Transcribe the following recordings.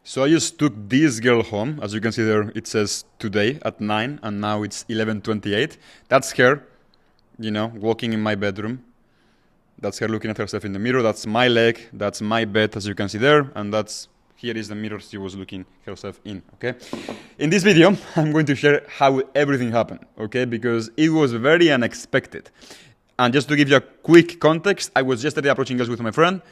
So I just took this girl home. As you can see there, it says today at 9, and now it's 11:28. That's her, walking in my bedroom. That's her looking at herself in the mirror. That's my leg. That's my bed, as you can see there. And here is the mirror she was looking herself in, okay? In this video, I'm going to share how everything happened, okay? Because it was very unexpected. And just to give you a quick context, I was yesterday approaching girls with my friend,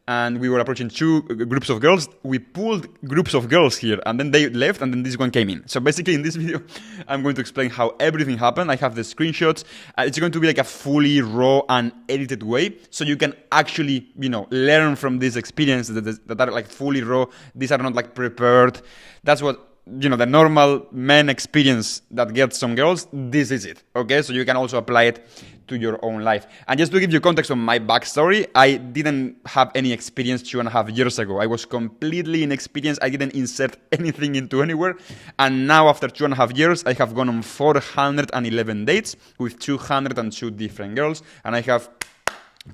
and we were approaching two groups of girls. We pulled groups of girls here, and then they left, and then this one came in. So basically, in this video, I'm going to explain how everything happened. I have the screenshots. It's going to be like a fully raw and edited way, so you can actually, learn from this experience that are like fully raw. These are not like prepared. That's what the normal men experience that gets some girls. This is it, okay? So you can also apply it to your own life. And just to give you context on my backstory, I didn't have any experience 2.5 years ago. I was completely inexperienced. I didn't insert anything into anywhere. And now after 2.5 years, I have gone on 411 dates with 202 different girls. And I have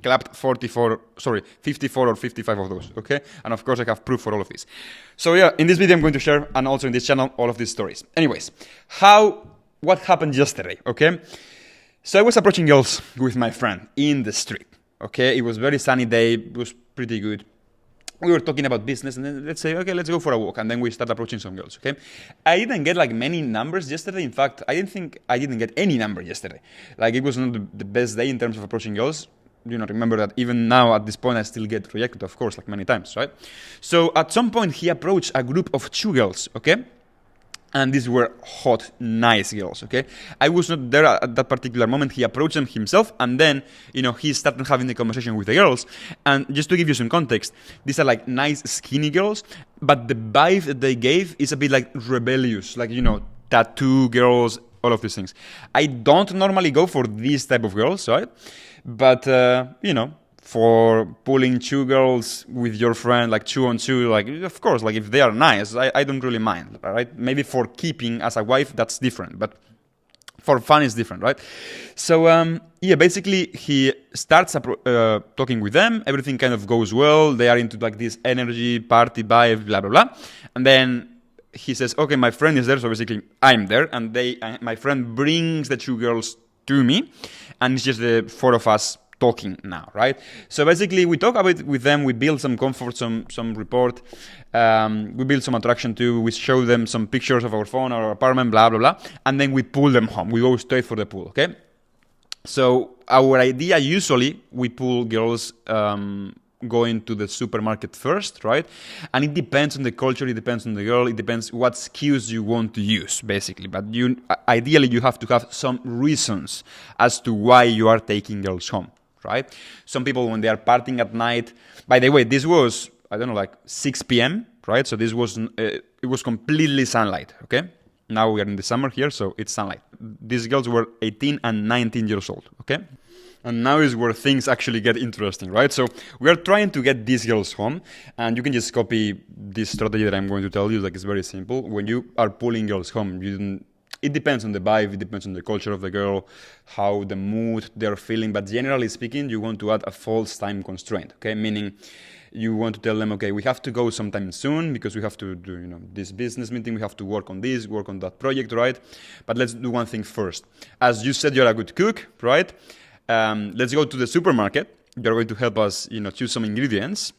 clapped 54 or 55 of those, okay? And of course, I have proof for all of this. So yeah, in this video, I'm going to share, and also in this channel, all of these stories. Anyways, what happened yesterday, okay? So I was approaching girls with my friend in the street, okay? It was a very sunny day. It was pretty good. We were talking about business, and then let's say, okay, let's go for a walk. And then we start approaching some girls, okay? I didn't get like many numbers yesterday. In fact, I didn't get any number yesterday. Like, it was not the best day in terms of approaching girls. Remember that even now at this point, I still get rejected, of course, like many times, right? So at some point, he approached a group of 2 girls, okay? And these were hot, nice girls, okay? I was not there at that particular moment. He approached them himself, and then, he started having the conversation with the girls. And just to give you some context, these are like nice, skinny girls, but the vibe that they gave is a bit like rebellious, like, tattoo girls, all of these things. I don't normally go for these type of girls, right? But, for pulling 2 girls with your friend, like 2 on 2, like, of course, like if they are nice, I don't really mind, right? Maybe for keeping as a wife, that's different, but for fun is different, right? So, basically he starts talking with them. Everything kind of goes well. They are into like this energy, party vibe, blah, blah, blah. And then he says, okay, my friend is there. So basically I'm there. And my friend brings the 2 girls to me. And it's just the 4 of us talking now, right? So basically we talk about with them, we build some comfort, some rapport, we build some attraction too, we show them some pictures of our phone, our apartment, blah, blah, blah, and then we pull them home. We go straight for the pool, okay? So our idea, usually, we pull girls going to the supermarket first, right? And it depends on the culture, it depends on the girl, it depends what skills you want to use, basically. But ideally, you have to have some reasons as to why you are taking girls home, right? Some people, when they are partying at night, by the way, this was, I don't know, like 6 p.m., right? So this was, it was completely sunlight, okay? Now we are in the summer here, so it's sunlight. These girls were 18 and 19 years old, okay? And now is where things actually get interesting, right? So we are trying to get these girls home, and you can just copy this strategy that I'm going to tell you. Like, it's very simple. When you are pulling girls home, it depends on the vibe, it depends on the culture of the girl, how the mood they're feeling. But generally speaking, you want to add a false time constraint, okay? Meaning you want to tell them, okay, we have to go sometime soon because we have to do, this business meeting. We have to work on this, work on that project, right? But let's do one thing first. As you said, you're a good cook, right? Let's go to the supermarket. You're going to help us, choose some ingredients.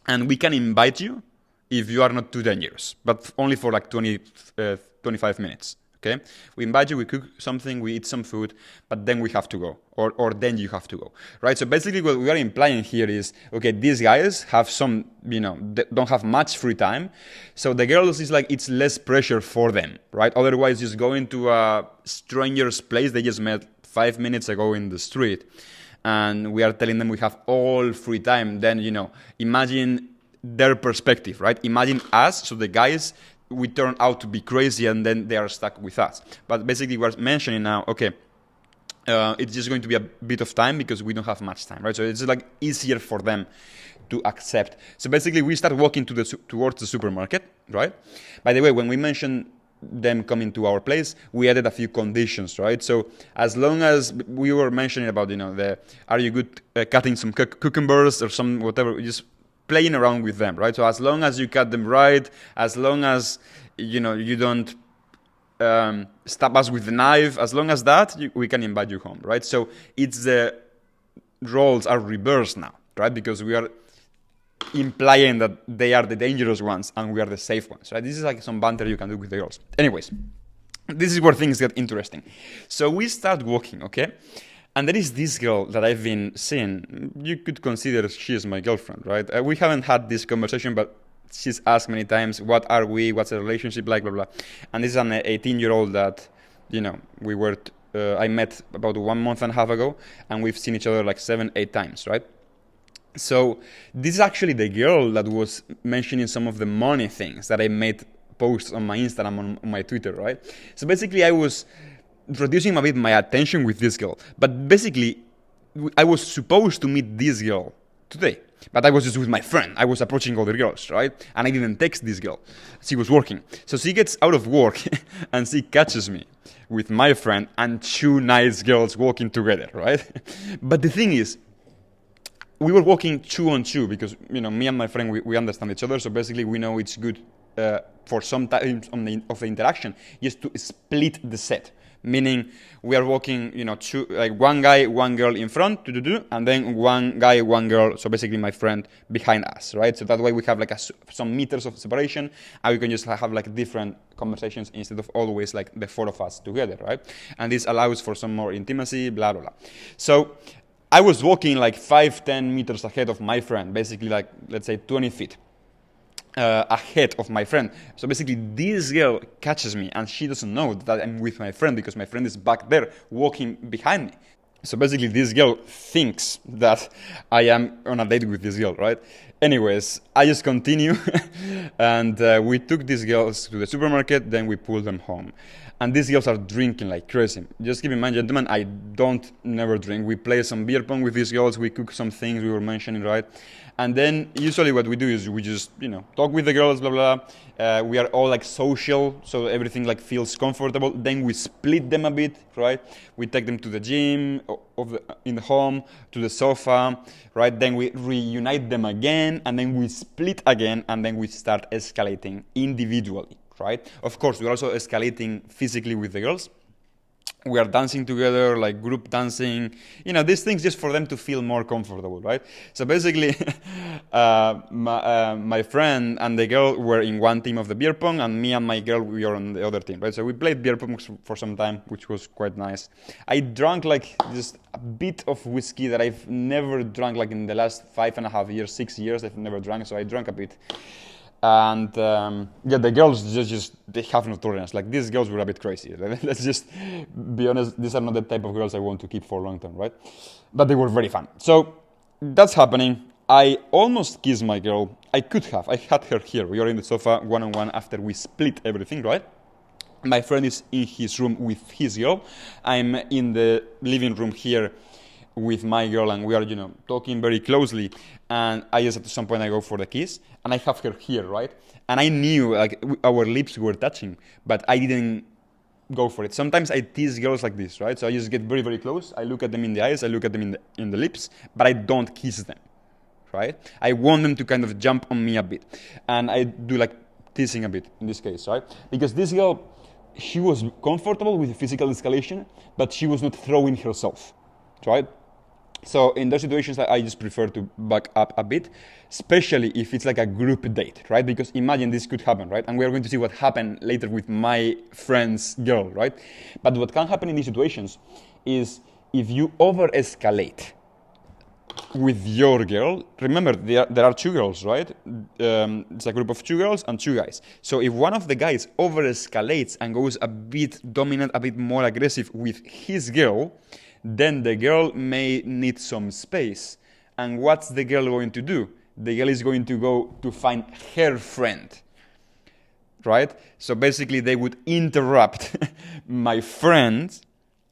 And we can invite you if you are not too dangerous, but only for like 25 minutes. Okay, we invite you, we cook something, we eat some food, but then we have to go, or then you have to go, right? So basically what we are implying here is, okay, these guys have some, they don't have much free time, so the girls is like, it's less pressure for them, right? Otherwise, just going to a stranger's place they just met 5 minutes ago in the street, and we are telling them we have all free time, then, imagine their perspective, right? Imagine us, so the guys, we turn out to be crazy, and then they are stuck with us. But basically, we're mentioning now, okay, it's just going to be a bit of time because we don't have much time, right? So it's like easier for them to accept. So basically, we start walking towards the supermarket, right? By the way, when we mentioned them coming to our place, we added a few conditions, right? So as long as we were mentioning about, are you good cutting some cucumbers or some whatever, just playing around with them, right? So as long as you cut them right, as long as you don't stab us with the knife, as long as that, we can invite you home, right? So it's the roles are reversed now, right? Because we are implying that they are the dangerous ones and we are the safe ones, right? This is like some banter you can do with the girls. Anyways, this is where things get interesting. So we start walking, okay? And there is this girl that I've been seeing. You could consider she is my girlfriend, right? We haven't had this conversation, but she's asked many times, what are we? What's the relationship like? Blah, blah. And this is an 18-year-old that, I met about 1.5 months ago, and we've seen each other like 7-8 times, right? So this is actually the girl that was mentioning some of the money things that I made posts on my Instagram, on my Twitter, right? So basically I was reducing a bit my attention with this girl. But basically, I was supposed to meet this girl today. But I was just with my friend. I was approaching other girls, right? And I didn't text this girl. She was working. So she gets out of work and she catches me with my friend and 2 nice girls walking together, right? But the thing is, we were walking 2 on 2 because, me and my friend, we understand each other. So basically, we know it's good for some times of the interaction just to split the set. Meaning we are walking, 2, like one guy, one girl in front, and then one guy, one girl, so basically my friend behind us, right? So that way we have like some meters of separation, and we can just have like different conversations instead of always like the 4 of us together, right? And this allows for some more intimacy, blah, blah, blah. So I was walking like 5-10 meters ahead of my friend, basically like, let's say 20 feet. Ahead of my friend. So basically this girl catches me and she doesn't know that I'm with my friend because my friend is back there walking behind me. So basically this girl thinks that I am on a date with this girl, right? Anyways, I just continue and we took these girls to the supermarket, then we pulled them home. And these girls are drinking like crazy. Just keep in mind, gentlemen, I don't never drink. We play some beer pong with these girls, we cook some things we were mentioning, right? And then usually what we do is we just, talk with the girls, blah, blah. We are all like social, so everything like feels comfortable. Then we split them a bit, right? We take them to the gym, in the home, to the sofa, right? Then we reunite them again, and then we split again, and then we start escalating individually, right? Of course, we're also escalating physically with the girls. We are dancing together, like group dancing, these things just for them to feel more comfortable, right? So basically, my friend and the girl were in one team of the beer pong, and me and my girl, we are on the other team, right? So we played beer pong for some time, which was quite nice. I drank like just a bit of whiskey that I've never drunk like in the last 5.5 years, 6 years, I've never drank, so I drank a bit. And the girls just they have no tolerance. Like these girls were a bit crazy. Let's just be honest. These are not the type of girls I want to keep for long term, right? But they were very fun. So that's happening. I almost kissed my girl. I could have. I had her here. We are in the sofa one-on-one after we split everything, right? My friend is in his room with his girl. I'm in the living room here with my girl, and we are, talking very closely. And I just at some point I go for the kiss, and I have her here, right? And I knew like our lips were touching, but I didn't go for it. Sometimes I tease girls like this, right? So I just get very, very close. I look at them in the eyes, I look at them in the lips, but I don't kiss them, right? I want them to kind of jump on me a bit, and I do like teasing a bit in this case, right? Because this girl, she was comfortable with the physical escalation, but she was not throwing herself, right? So in those situations, I just prefer to back up a bit, especially if it's like a group date, right? Because imagine this could happen, right? And we're going to see what happened later with my friend's girl, right? But what can happen in these situations is if you over-escalate with your girl, remember, there are 2 girls, right? It's a group of 2 girls and 2 guys. So if one of the guys over-escalates and goes a bit dominant, a bit more aggressive with his girl, then the girl may need some space. And what's the girl going to do? The girl is going to go to find her friend, right? So basically they would interrupt my friend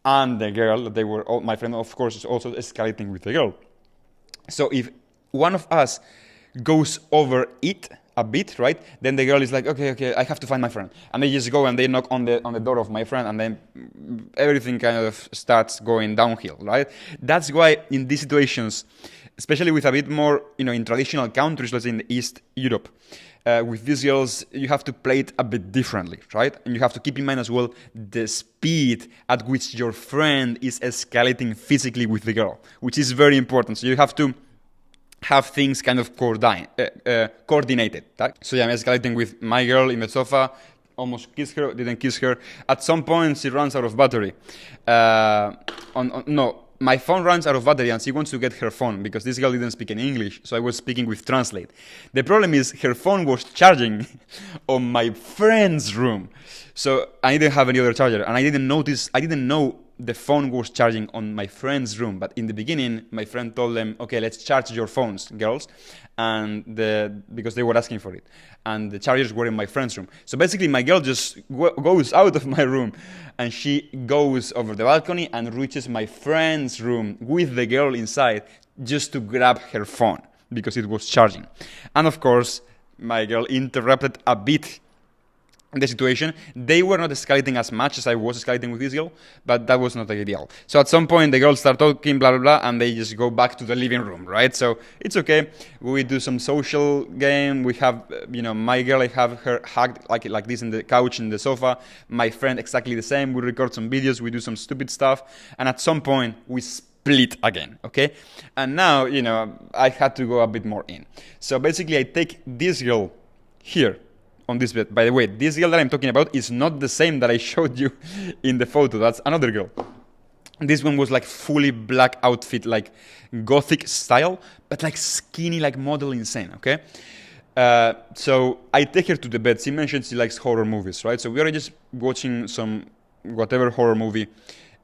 and the girl. My friend, of course, is also escalating with the girl. So if one of us goes over it, a bit, right? Then the girl is like, okay, I have to find my friend, and they just go and they knock on the door of my friend, and then everything kind of starts going downhill, right? That's why in these situations, especially with a bit more, in traditional countries, let's say in East Europe, with these girls, you have to play it a bit differently, right? And you have to keep in mind as well the speed at which your friend is escalating physically with the girl, which is very important. So you have to have things kind of coordinated. Right? So yeah, I'm escalating with my girl in the sofa, almost kissed her, didn't kiss her. At some point, she runs out of battery. No, my phone runs out of battery and she wants to get her phone because this girl didn't speak any English, so I was speaking with Translate. The problem is her phone was charging on my friend's room. So I didn't have any other charger, and I didn't know the phone was charging on my friend's room. But in the beginning, my friend told them, okay, let's charge your phones, girls, and because they were asking for it. And the chargers were in my friend's room. So basically, my girl just goes out of my room, and she goes over the balcony and reaches my friend's room with the girl inside just to grab her phone because it was charging. And of course, my girl interrupted a bit the situation. They were not escalating as much as I was escalating with this girl, but that was not ideal. So at some point, the girls start talking, blah, blah, blah, and they just go back to the living room, right? So it's okay. We do some social game. We have, my girl, I have her hugged like this in the couch, in the sofa. My friend, exactly the same. We record some videos. We do some stupid stuff. And at some point, we split again, okay? And now, I had to go a bit more in. So basically, I take this girl here, on this bed. By the way, this girl that I'm talking about is not the same that I showed you in the photo. That's another girl. This one was like fully black outfit, like gothic style, but like skinny, like model insane, okay? So I take her to the bed. She mentioned she likes horror movies, right? So we are just watching some whatever horror movie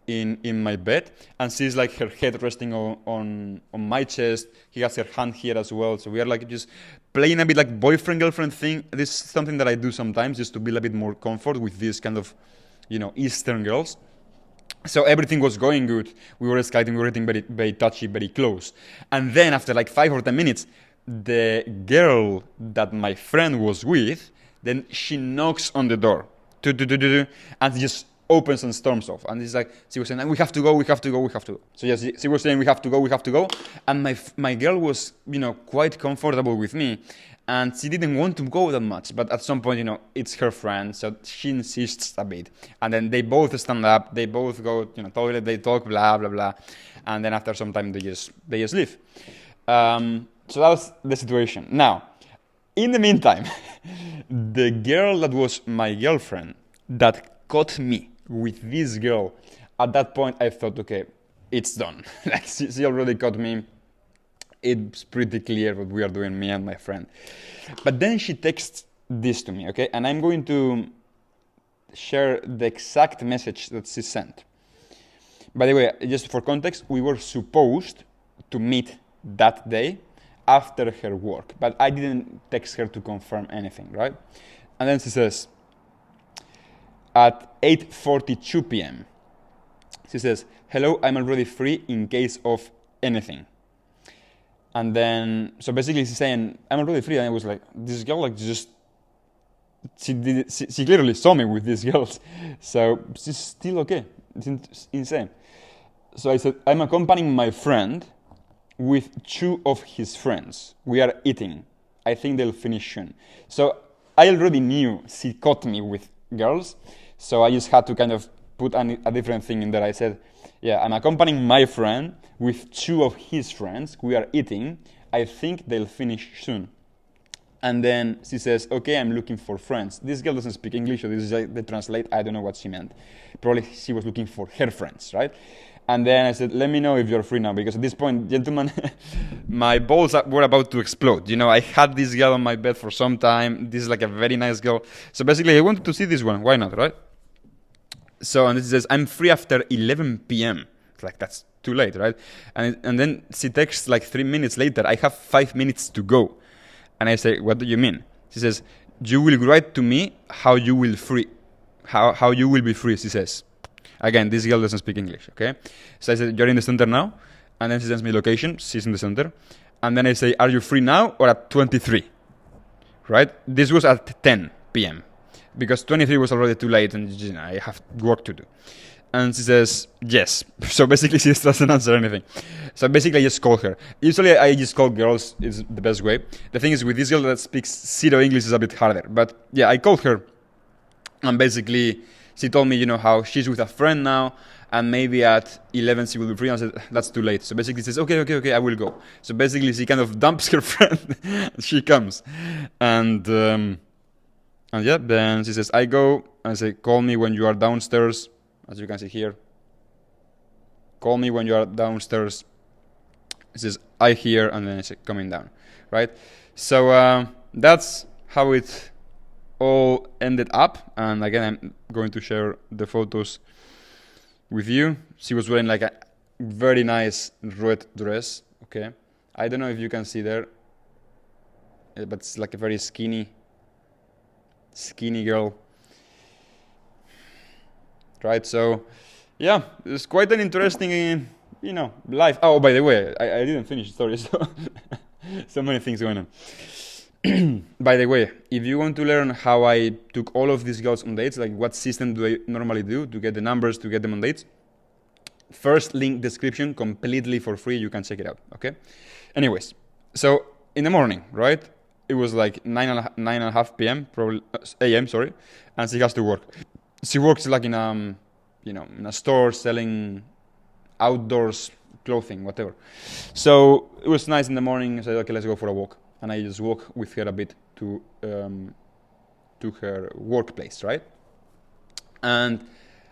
in my bed, and she's like her head resting on my chest. He has her hand here as well. So we are like just playing a bit like boyfriend-girlfriend thing. This is something that I do sometimes just to build a bit more comfort with these kind of, Eastern girls. So everything was going good. We were escalating, we were getting very, very touchy, very close. And then after like 5 or 10 minutes, the girl that my friend was with, then she knocks on the door. And just opens and storms off. And it's like, she was saying, we have to go. So yes, she was saying, we have to go. And my girl was, quite comfortable with me. And she didn't want to go that much. But at some point, it's her friend. So she insists a bit. And then they both stand up. They both go, toilet, they talk, blah, blah, blah. And then after some time, they just leave. So that was the situation. Now, in the meantime, the girl that was my girlfriend that caught me with this girl, at that point I thought, okay, it's done. Like she already caught me. It's pretty clear what we are doing, me and my friend. But then she texts this to me, okay? And I'm going to share the exact message that she sent. By the way, just for context, we were supposed to meet that day after her work, but I didn't text her to confirm anything, right? And then she says, at 8:42 p.m. She says, hello, I'm already free in case of anything. And then, so basically she's saying, I'm already free. And I was like, this girl, like just, she clearly saw me with these girls. So she's still okay. It's insane. So I said, I'm accompanying my friend with 2 of his friends. We are eating. I think they'll finish soon. So I already knew she caught me with girls. So I just had to kind of put a different thing in there. I said, yeah, I'm accompanying my friend with 2 of his friends. We are eating. I think they'll finish soon. And then she says, okay, I'm looking for friends. This girl doesn't speak English, so this is like the translate. I don't know what she meant. Probably she was looking for her friends, right? And then I said, let me know if you're free now, because at this point, gentlemen, my balls were about to explode. I had this girl on my bed for some time. This is like a very nice girl. So basically, I wanted to see this one. Why not, right? So, and it says, I'm free after 11 p.m. It's like, that's too late, right? And then she texts like 3 minutes later, I have 5 minutes to go. And I say, what do you mean? She says, you will write to me how you will be free, she says. Again, this girl doesn't speak English, okay? So I said, you're in the center now? And then she sends me location. She's in the center. And then I say, are you free now or at 23? right? This was at 10 p.m. because 23 was already too late and you know, I have work to do. And she says, yes. So basically she doesn't answer anything. So basically I just call her. Usually I just call girls, it's the best way. The thing is with this girl that speaks zero English is a bit harder. But yeah, I called her and basically she told me, you know, how she's with a friend now and maybe at 11 she will be free. And I said, that's too late. So basically she says, okay, I will go. So basically she kind of dumps her friend and she comes. And yeah, then she says, I go. And I say, call me when you are downstairs. As you can see here, call me when you are downstairs. It says, I hear, and then it's coming down, right? So that's how it all ended up. And again, I'm going to share the photos with you. She was wearing like a very nice red dress, okay? I don't know if you can see there, but it's like a very skinny girl. Right, so yeah, it's quite an interesting, you know, life. Oh, by the way, I didn't finish the story, so so many things going on. By the way, if you want to learn how I took all of these girls on dates, like what system do I normally do to get the numbers to get them on dates, first link description, completely for free. You can check it out. Okay. Anyways, so in the morning, right? It was like 9:30 p.m. probably a.m. Sorry, and she has to work. She works like in you know, in a store selling outdoors clothing, whatever. So it was nice in the morning. I said, okay, let's go for a walk, and I just walk with her a bit to her workplace, right? And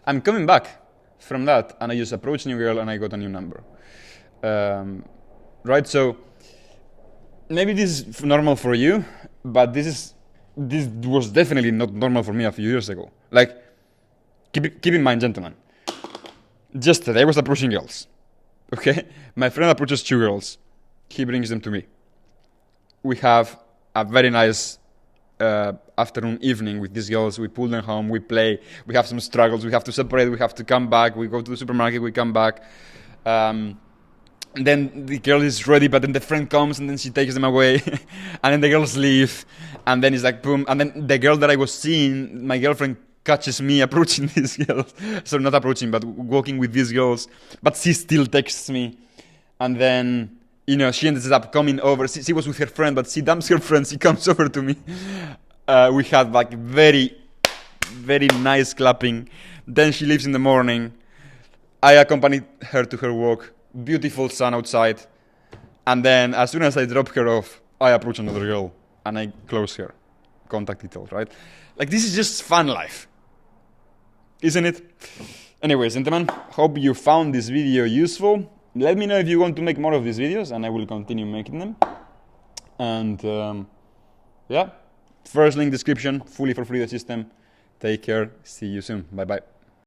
I'm coming back from that, and I just approached a new girl, and I got a new number, right? So maybe this is normal for you, but this was definitely not normal for me a few years ago. Like, keep in mind, gentlemen, just today I was approaching girls, okay? My friend approaches 2 girls. He brings them to me. We have a very nice afternoon, evening with these girls. We pull them home, we play, we have some struggles, we have to separate, we have to come back, we go to the supermarket, we come back. Then the girl is ready, but then the friend comes and then she takes them away. And then the girls leave, and then it's like boom. And then the girl that I was seeing, my girlfriend, catches me approaching these girls. So not approaching, but walking with these girls. But she still texts me. And then, you know, she ends up coming over. She was with her friend, but she dumps her friend. She comes over to me. We had like very, very nice clapping. Then she leaves in the morning. I accompanied her to her walk. Beautiful sun outside. And then as soon as I drop her off, I approach another girl and I close her. Contact details, right? Like, this is just fun life, isn't it? Anyways, gentlemen, hope you found this video useful. Let me know if you want to make more of these videos, and I will continue making them. And yeah, first link description, fully for free the system. Take care. See you soon. Bye bye.